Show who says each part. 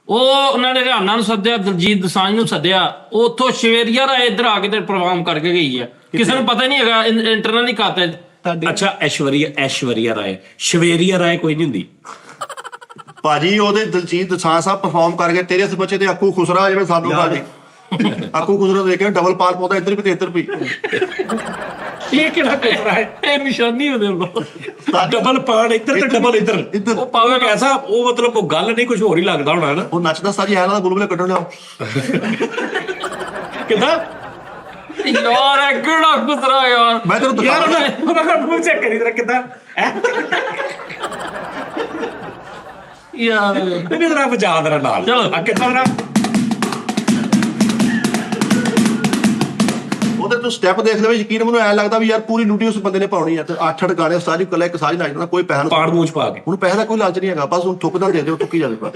Speaker 1: ਉਹਨਾਂ ਨੇ ਰਿਹਾਨਾ ਨੂੰ ਸੱਦਿਆ, ਦਿਲਜੀਤ ਦੋਸਾਂਝ ਨੂੰ ਸੱਦਿਆ, ਉੱਥੋਂ ਸ਼ਵੇਰੀਆ ਰਾਏ ਇੱਧਰ ਆ ਕੇ ਤੇ ਪਰਫਾਰਮ ਕਰਕੇ ਗਈ ਹੈ। ਕਿਸੇ ਨੂੰ ਪਤਾ ਨਹੀਂ ਹੈਗਾ ਇੰਟਰਨਲ ਹੀ ਖਾਤੇ।
Speaker 2: ਅੱਛਾ ਐਸ਼ਵਰੀਆ ਰਾਏ, ਸ਼ਵੇਰੀਆ ਰਾਏ ਕੋਈ ਨਹੀਂ ਹੁੰਦੀ
Speaker 3: ਭਾਜੀ। ਉਹਦੇ ਦਿਲਜੀਤ ਦੋਸਾਂਝ ਸਾਹਿਬ ਪਰਫਾਰਮ ਕਰਕੇ ਤੇਰੇ ਇਸ ਬੱਚੇ ਤੇ ਅੱਕੂ ਖੁਸਰਾ ਜਿਵੇਂ ਸਾਨੂੰ ਭਾਜੀ ਅੱਕੂ ਖੁਸਰਾ ਦੇਖਿਆ ਡਬਲ ਪਾਲ ਪਾਉਂਦਾ ਇੱਧਰ ਵੀ ਤੇ ਇੱਧਰ ਵੀ।
Speaker 2: ਇਹ ਕਿਹੜਾ ਕੁਸਰਾ ਹੈ?
Speaker 1: ਇਹ ਨਿਸ਼ਾਨੀ ਉਹਦੇ ਕੋਲ
Speaker 2: ਡਬਲ ਪਾੜ ਇੱਧਰ ਤੇ ਡਬਲ ਇੱਧਰ। ਉਹ ਪਾਵੇ ਐਸਾ, ਉਹ ਮਤਲਬ ਉਹ ਗੱਲ ਨਹੀਂ, ਕੁਝ ਹੋਰ ਹੀ ਲੱਗਦਾ ਹੋਣਾ ਨਾ।
Speaker 3: ਉਹ ਨੱਚਦਾ ਸਾਜੀ ਹੈ ਨਾ ਬੁਲਬੁਲੇ ਕੱਢਣ ਲਿਆ
Speaker 2: ਕਿੱਦਾਂ
Speaker 1: ਯਾਰ ਇਹ ਕਿਹੜਾ ਗੁਜ਼ਰਾ ਯਾਰ।
Speaker 3: ਮੈਂ ਤੈਨੂੰ
Speaker 2: ਯਾਰ
Speaker 3: ਦਿਖਾ
Speaker 2: ਉਹਦਾ ਮੂੰਹ ਚੈੱਕ ਕਰੀ ਜਰਾ ਕਿੱਦਾਂ
Speaker 1: ਯਾਰ
Speaker 2: ਨਹੀਂ ਜਰਾ ਵਜਾ ਦੇਣਾ ਨਾਲ।
Speaker 1: ਚਲੋ।
Speaker 2: ਆ ਕਿੱਦਾਂ ਨਾ
Speaker 3: ਉਹਦੇ ਤੂੰ ਸਟੈਪ ਦੇਖ ਲਵੇ, ਯਕੀਨ ਮੈਨੂੰ ਐਂ ਲੱਗਦਾ ਵੀ ਯਾਰ ਪੂਰੀ ਡਿਊਟੀ ਉਸ ਬੰਦੇ ਨੇ ਪਾਉਣੀ ਆ। ਤੇ 8-8 ਗਾਣੇ ਸਾਰੀ ਕੱਲਾ ਇੱਕ ਸਾਰੀ ਨੱਚਣਾ, ਕੋਈ ਪੈਸਾ
Speaker 2: ਪਾੜ ਮੂੰਹ ਚ ਪਾ ਕੇ।
Speaker 3: ਉਹਨੂੰ ਪੈਸੇ ਦਾ ਕੋਈ ਲਾਲਚ ਨਹੀਂ ਹੈਗਾ, ਬਸ ਉਹਨੂੰ ਥੁੱਕਦਾ ਦੇ ਦਿਓ, ਥੁੱਕੀ ਜਾਵੇ ਬਸ।